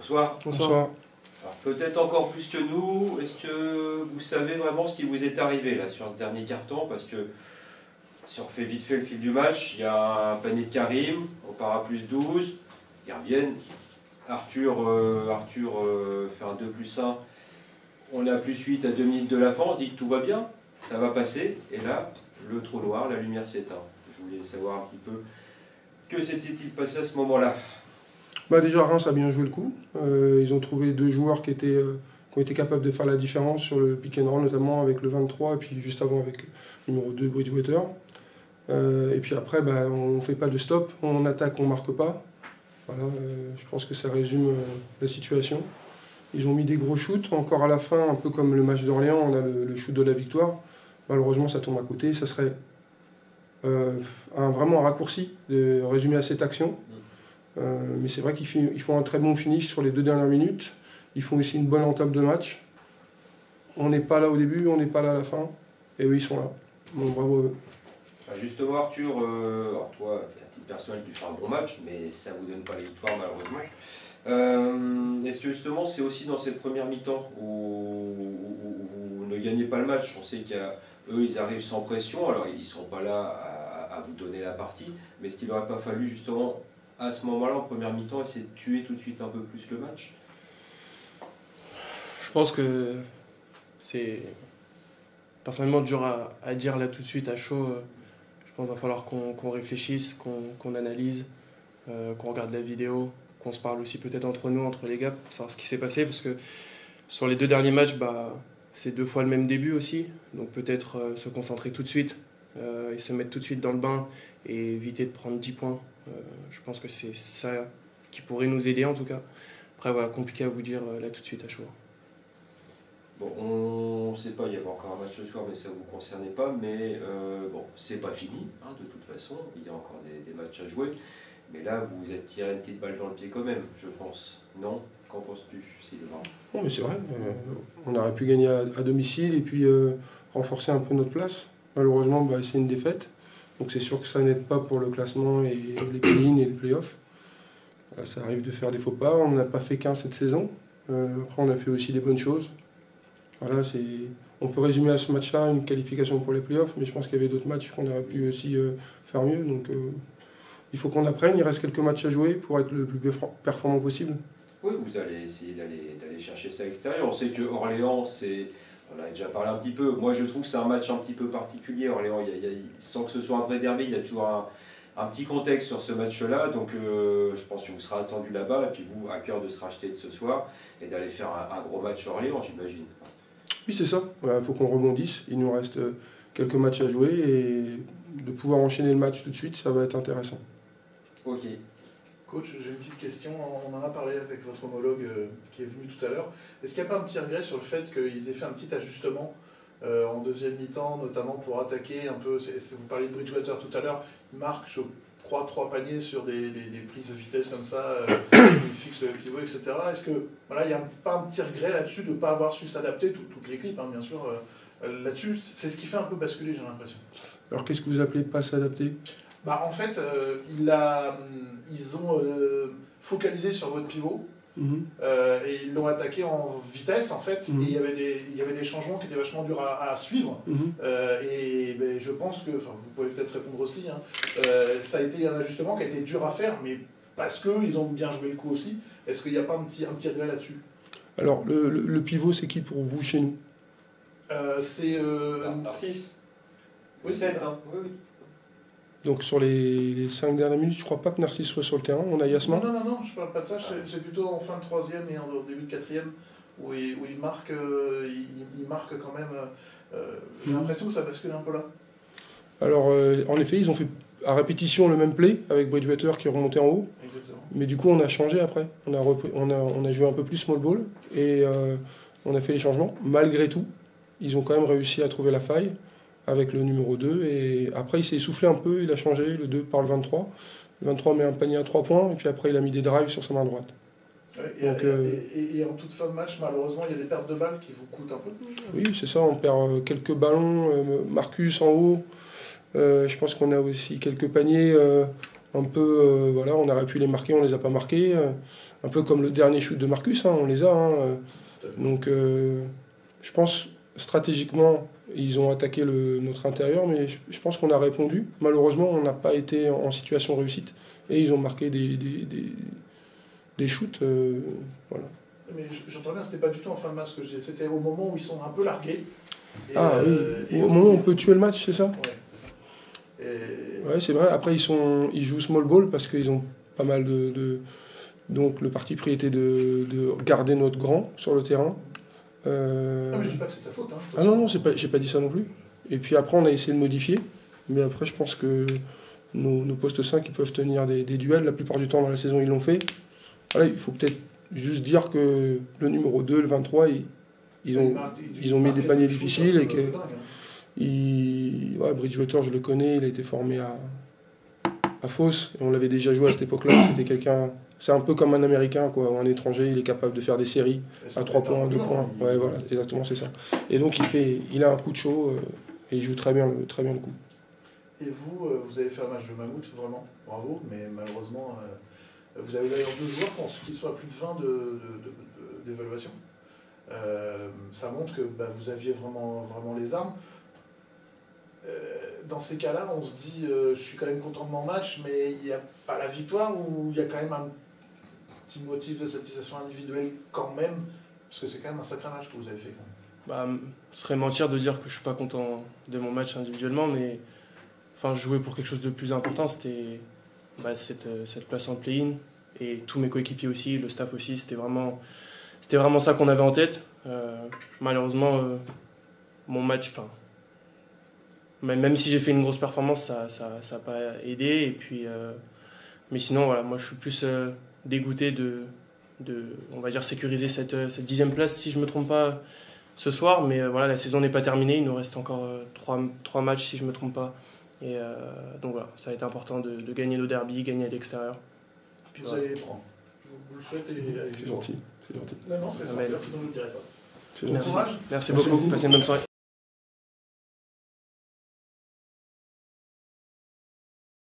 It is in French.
Bonsoir. Bonsoir. Alors, peut-être encore plus que nous, est-ce que vous savez vraiment ce qui vous est arrivé là sur ce dernier carton? Parce que si on refait vite fait le fil du match, il y a un panier de Karim, on part à plus 12, ils reviennent. Arthur fait un 2+1, on est à plus 8 à 2 minutes de la fin, on dit que tout va bien, ça va passer, et là, le trou noir, la lumière s'éteint. Je voulais savoir un petit peu, que s'était-il passé à ce moment-là? Déjà, Reims a bien joué le coup. Ils ont trouvé deux joueurs qui ont été capables de faire la différence sur le pick and roll, notamment avec le 23 et puis juste avant avec le numéro 2, Bridgewater. Et puis après, on ne fait pas de stop, on attaque, on ne marque pas. Voilà, je pense que ça résume la situation. Ils ont mis des gros shoots, encore à la fin, un peu comme le match d'Orléans, on a le shoot de la victoire. Malheureusement, ça tombe à côté. Ça serait vraiment un raccourci de résumer à cette action. Mais c'est vrai qu'ils font un très bon finish sur les 2 dernières minutes. Ils font aussi une bonne entame de match. On n'est pas là au début, on n'est pas là à la fin. Et eux, ils sont là. Donc bravo à eux. Justement, Arthur, alors toi, à titre personnel, tu fais un bon match, mais ça ne vous donne pas les victoires, malheureusement. Est-ce que justement, c'est aussi dans cette première mi-temps où vous ne gagnez pas le match? On sait qu'eux, ils arrivent sans pression, alors ils ne sont pas là à vous donner la partie, mais est-ce qu'il n'aurait pas fallu justement, à ce moment-là, en première mi-temps, essayer de tuer tout de suite un peu plus le match? Je pense que c'est personnellement dur à dire là tout de suite à chaud. Je pense qu'il va falloir qu'on réfléchisse, qu'on analyse, qu'on regarde la vidéo, qu'on se parle aussi peut-être entre nous, entre les gars, pour savoir ce qui s'est passé. Parce que sur les 2 derniers matchs, c'est 2 fois le même début aussi. Donc peut-être se concentrer tout de suite et se mettre tout de suite dans le bain et éviter de prendre 10 points. Je pense que c'est ça qui pourrait nous aider en tout cas. Après, voilà, compliqué à vous dire là tout de suite à chaud. Bon, on ne sait pas, il y avait encore un match ce soir, mais ça ne vous concernait pas. Mais bon, c'est pas fini, hein, de toute façon. Il y a encore des matchs à jouer. Mais là, vous vous êtes tiré une petite balle dans le pied quand même, je pense. Non? Qu'en penses-tu, Sylvain? Non, mais c'est vrai. On aurait pu gagner à domicile et puis renforcer un peu notre place. Malheureusement, c'est une défaite. Donc c'est sûr que ça n'aide pas pour le classement et les play-in et les play-offs. Ça arrive de faire des faux pas. On n'a pas fait qu'un cette saison. Après, on a fait aussi des bonnes choses. Voilà, on peut résumer à ce match-là une qualification pour les playoffs, mais je pense qu'il y avait d'autres matchs qu'on aurait pu aussi faire mieux. Donc il faut qu'on apprenne, il reste quelques matchs à jouer pour être le plus performant possible. Oui, vous allez essayer d'aller chercher ça à l'extérieur. On sait que Orléans, on a déjà parlé un petit peu. Moi, je trouve que c'est un match un petit peu particulier. Orléans, sans que ce soit un vrai derby, il y a toujours un petit contexte sur ce match-là. Donc je pense que vous serez attendu là-bas. Et puis vous, à cœur de se racheter de ce soir et d'aller faire un gros match Orléans, j'imagine. Oui, c'est ça. Il faut qu'on rebondisse. Il nous reste quelques matchs à jouer et de pouvoir enchaîner le match tout de suite, ça va être intéressant. Ok. Coach, j'ai une petite question. On en a parlé avec votre homologue qui est venu tout à l'heure. Est-ce qu'il n'y a pas un petit regret sur le fait qu'ils aient fait un petit ajustement en deuxième mi-temps, notamment pour attaquer un peu? Vous parliez de Bridgewater tout à l'heure. Il marque, je crois, 3 paniers sur des prises de vitesse comme ça, il fixe le pivot, etc. Est-ce que il n'y a pas un petit regret là-dessus de ne pas avoir su s'adapter, toute l'équipe, hein, bien sûr, là-dessus? C'est ce qui fait un peu basculer, j'ai l'impression. Alors qu'est-ce que vous appelez pas s'adapter? En fait, ils ont focalisé sur votre pivot et ils l'ont attaqué en vitesse, en fait. Et il y avait des changements qui étaient vachement durs à suivre. Et je pense que, vous pouvez peut-être répondre aussi, hein, ça a été un ajustement qui a été dur à faire, mais parce qu'ils ont bien joué le coup aussi. Est-ce qu'il n'y a pas un petit regret là-dessus? Alors, le pivot, c'est qui pour vous chez nous? C'est... Narcisse. Oui, c'est ça. Hein. Oui. Donc sur les 5 dernières minutes, je ne crois pas que Narcisse soit sur le terrain. On a Yasmin. Non, je ne parle pas de ça. C'est plutôt en fin de 3e et en début de 4e où il marque quand même. J'ai l'impression que ça bascule un peu là. Alors en effet, ils ont fait à répétition le même play avec Bridgewater qui est remonté en haut. Exactement. Mais du coup, on a changé après. On a joué un peu plus small ball et on a fait les changements. Malgré tout, ils ont quand même réussi à trouver la faille avec le numéro 2, et après il s'est essoufflé un peu, il a changé le 2 par le 23. Le 23 met un panier à 3 points, et puis après il a mis des drives sur sa main droite. Ouais, et en toute fin de match, malheureusement, il y a des pertes de balles qui vous coûtent un peu. Oui, c'est ça, on perd quelques ballons, Marcus en haut, je pense qu'on a aussi quelques paniers un peu, voilà, on aurait pu les marquer, on les a pas marqués. Un peu comme le dernier shoot de Marcus, hein, on les a. Hein. Donc je pense stratégiquement, ils ont attaqué notre intérieur, mais je pense qu'on a répondu. Malheureusement, on n'a pas été en situation réussite et ils ont marqué des shoots. Voilà. Mais j'entends bien, c'était pas du tout en fin de match que j'ai. C'était au moment où ils sont un peu largués. Et, oui, au moment où on peut tuer le match, c'est ça? Ouais, c'est ça. Ouais, c'est vrai. Après, ils jouent small ball parce qu'ils ont pas mal Donc le parti pris était de garder notre grand sur le terrain. Non, mais je dis pas que c'est de sa faute. Hein, ah non, j'ai pas dit ça non plus. Et puis après, on a essayé de modifier. Mais après, je pense que nos postes 5 ils peuvent tenir des duels. La plupart du temps, dans la saison, ils l'ont fait. Voilà, il faut peut-être juste dire que le numéro 2, le 23, ils ont mis des paniers difficiles. Et que Bridgewater, je le connais, il a été formé à Fos. Et on l'avait déjà joué à cette époque-là. C'était quelqu'un... C'est un peu comme un Américain, quoi. Un étranger, il est capable de faire des séries à 3 points, 2 points. Ouais, voilà, exactement, c'est ça. Et donc, il a un coup de chaud et il joue très bien le coup. Et vous, vous avez fait un match de mammouth, vraiment, bravo, mais malheureusement, vous avez d'ailleurs 2 joueurs qui sont à plus de 20 d'évaluation. Ça montre que vous aviez vraiment les armes. Dans ces cas-là, on se dit, je suis quand même content de mon match, mais il n'y a pas la victoire ou il y a quand même un petit motif de satisfaction individuelle quand même, parce que c'est quand même un sacré match que vous avez fait. Ce serait mentir de dire que je suis pas content de mon match individuellement, mais enfin, je jouais pour quelque chose de plus important, c'était cette place en play-in, et tous mes coéquipiers aussi, le staff aussi, c'était vraiment ça qu'on avait en tête. Malheureusement, mon match, même si j'ai fait une grosse performance, ça n'a pas aidé. Et puis, mais sinon, voilà, moi je suis plus dégoûté de, on va dire, sécuriser cette 10e place, si je ne me trompe pas, ce soir. Mais voilà, la saison n'est pas terminée, il nous reste encore 3 matchs, si je ne me trompe pas. Et donc voilà, ça a été important de gagner nos derbies, gagner à l'extérieur. Puis vous allez les prendre. Vous le souhaitez. C'est gentil. Non, c'est sincère, sinon je ne le dirai pas. Merci beaucoup, passez une bonne soirée.